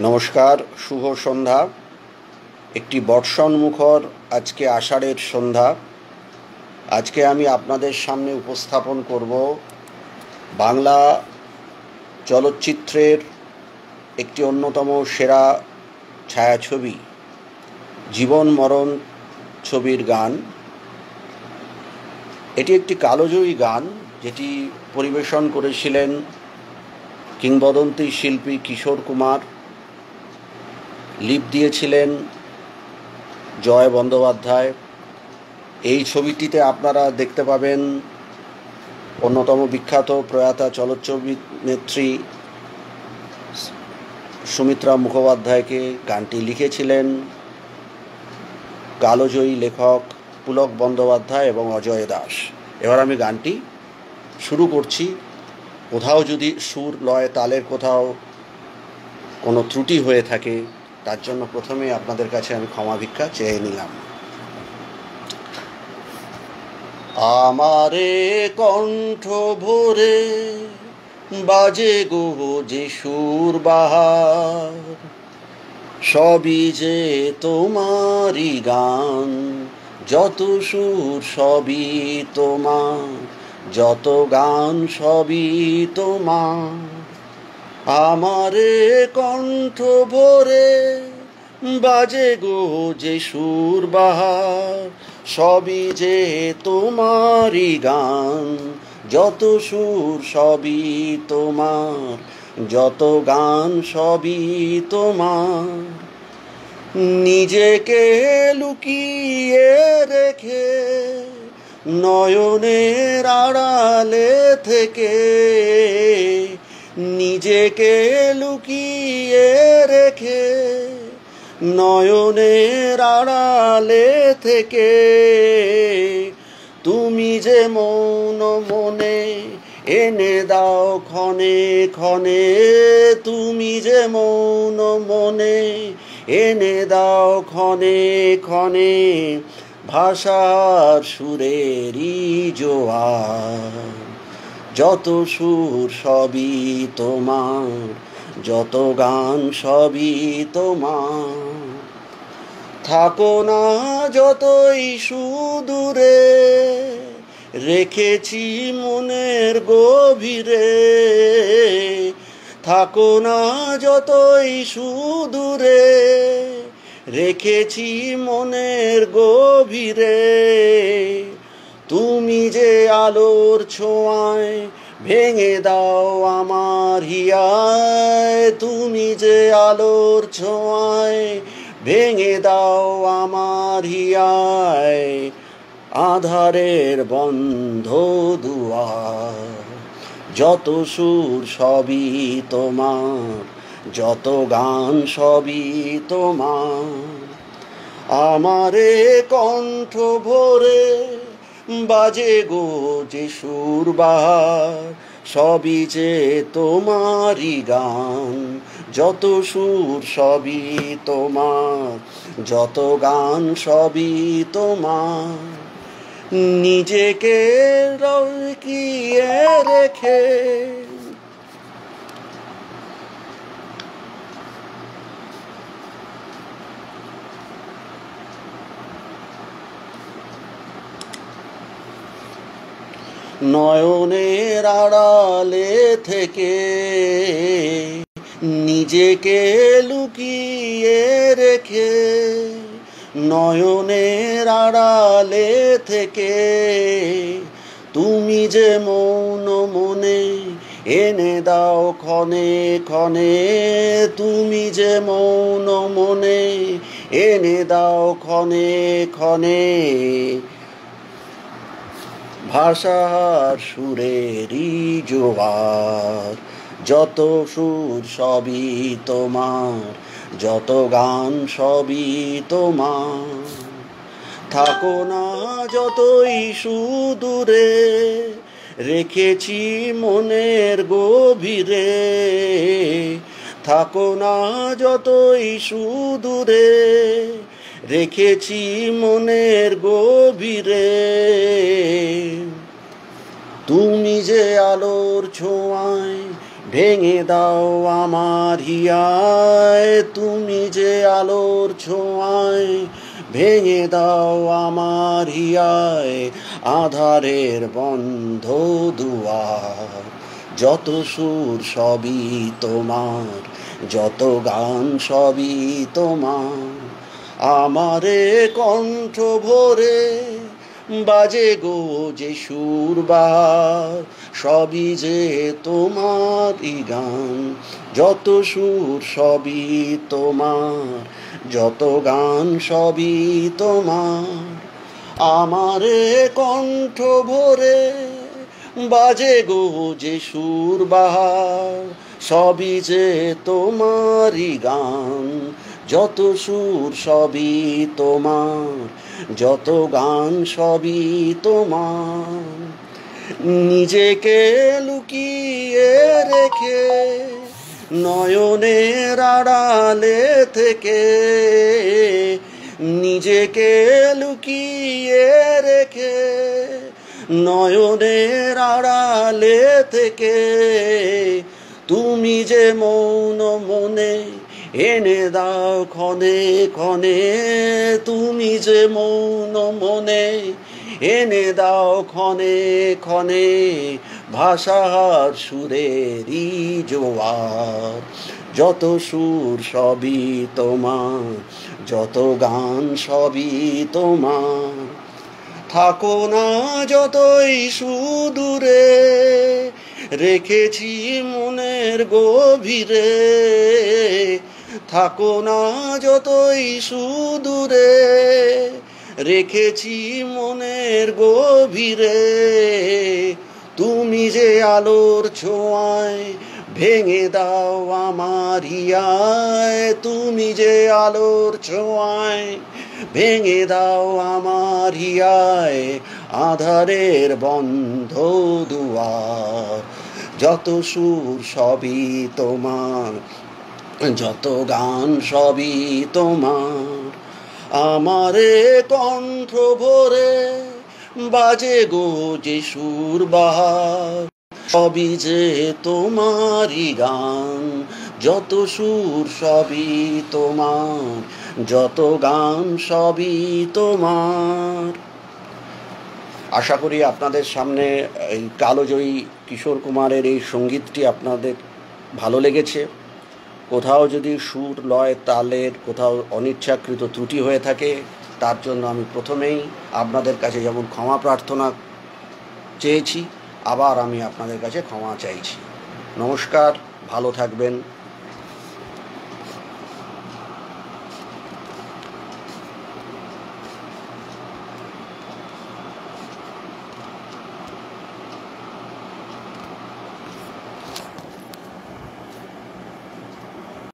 নমস্কার, শুভ সন্ধ্যা। একটি বর্ষণমুখর আজকে আষাঢ়ের সন্ধ্যা। আজকে আমি আপনাদের সামনে উপস্থাপন করব বাংলা চলচ্চিত্রের একটি অন্যতম সেরা ছায়াছবি জীবন মরণ ছবির গান। এটি একটি কালজয়ী গান, যেটি পরিবেশন করেছিলেন কিংবদন্তি শিল্পী কিশোর কুমার। লিপ দিয়েছিলেন জয় বন্দ্যোপাধ্যায়। এই ছবিটিতে আপনারা দেখতে পাবেন অন্যতম বিখ্যাত প্রয়াতা চলচ্চিত্রনেত্রী সুমিত্রা মুখোপাধ্যায়কে। গানটি লিখেছিলেন কালজয়ী লেখক পুলক বন্দ্যোপাধ্যায় এবং অজয় দাস। এবার আমি গানটি শুরু করছি। কোথাও যদি সুর, লয়, তালের কোথাও কোনো ত্রুটি হয়ে থাকে, তার জন্য প্রথমে আপনাদের কাছে আমি ক্ষমা ভিক্ষা চেয়ে নিলাম। আমারে কণ্ঠ ভরে বাজে গো যে সুর বাহার, সবই যে তোমারই গান। যত সুর সবই তোমার, যত গান সবই তোমার। আমারে কণ্ঠ ভরে বাজে গো যে সুর বাহার, সবই যে তোমারই গান। যত সুর সবই তোমার, যত গান সবই তোমার। নিজেকে লুকিয়ে রেখে নয়নের আড়ালে থেকে, নিজেকে লুকিয়ে রেখে নয়নের আড়ালে থেকে, তুমি যে মৌন মনে এনে দাও ক্ষণে ক্ষণে। তুমি যে মৌন মনে এনে দাও ক্ষণে ক্ষণে, ভাষার সুরেরই জোয়ার। যত সুর সবই তোমার, যত গান সবই তোমার। থাকো না যতই সুদূরে, রেখেছি মনের গভীরে। থাকো না যতই সুদূরে, রেখেছি মনের গভীরে। তুমি যে আলোর ছোঁয়ায় ভেঙে দাও আমার হিয়ায়। তুমি যে আলোর ছোঁয়ায় ভেঙে দাও আমার হিয়ায়, আধারের বন্ধ দুয়ার। যত সুর সবই তোমার, যত গান সবই তোমার। আমারে কণ্ঠ ভরে বাজে গো যে সুর বাহার, সবই যে তোমারই গান। যত সুর সবই তোমার, যত গান সবই তোমার। নিজেকে লুকিয়ে রেখে নয়নের আড়ালে থেকে, নিজেকে লুকিয়ে রেখে নয়নের আড়ালে থেকে, তুমি যে মৌন মনে এনে দাও ক্ষণে ক্ষণে। তুমি যে মৌন মনে এনে দাও ক্ষণে ক্ষণে, ভাষার সুরেরই জোয়ার। যত সুর সবই তোমার, যত গান সবই তোমার। থাকো না যতই সুদূরে, রেখেছি মনের গভীরে। থাকো না যতই সুদূরে, রেখেছি মনের গভীরে। তুমি যে আলোর ছোঁয়ায় ভেঙে দাও আমার হিয়ায় তুমি যে আলোর ছোঁয়ায়, ভেঙে দাও আমার হিয়ায় আধারের বন্ধ দুয়ার। যত সুর সবই তোমার, যত গান সবই তোমার, আমারে কণ্ঠ ভরে বাজে গো যে সুর বাহার, সবই যে তোমারই গান। যত সুর সবই তোমার, যত গান সবই তোমার, আমারে কণ্ঠ ভরে বাজে গো যে সুর বাহার, সবই যে তোমারই গান। যত সুর সবই তোমার, যত গান সবই তোমার। নিজেকে লুকিয়ে রেখে নয়নের আড়ালে থেকে, নিজেকে লুকিয়ে রেখে নয়নের আড়ালে থেকে, তুমি যে মৌন মনে এনে দাও ক্ষণে ক্ষণে, তুমি যে মৌন মনে এনে দাও ক্ষণে ক্ষণে, ভাষার সুরেরই জোয়ার। যত সুর সবই তোমার, যত গান সবই তোমার, থাকো না যতই সুদূরে, রেখেছি মনের গভীরে। থাকো না যতই সুদূরে, রেখেছি মনের গভীরে। তুমি যে আলোর ছোঁয়ায় ভেঙে দাও আমার হিয়ায়, তুমি যে আলোর ছোঁয়ায় ভেঙে দাও আমার হিয়ায় আধারের বন্ধ দুয়ার। যত সুর সবই তোমার, যত গান সবই তোমার, আমারে কণ্ঠ ভরে বাজে গো যে সুর বাহার, সবই যে তোমারই গান। যত সুর সবই তোমার, যত গান সবই তোমার। আশা করি আপনাদের সামনে এই কালজয়ী কিশোর কুমারের এই সঙ্গীতটি আপনাদের ভালো লেগেছে। কোথাও যদি সুর লয় তালের কোথাও অনিচ্ছাকৃত ত্রুটি হয়ে থাকে, তার জন্য আমি প্রথমেই আপনাদের কাছে যেমন ক্ষমা প্রার্থনা চেয়েছি, আবার আমি আপনাদের কাছে ক্ষমা চাইছি। নমস্কার, ভালো থাকবেন।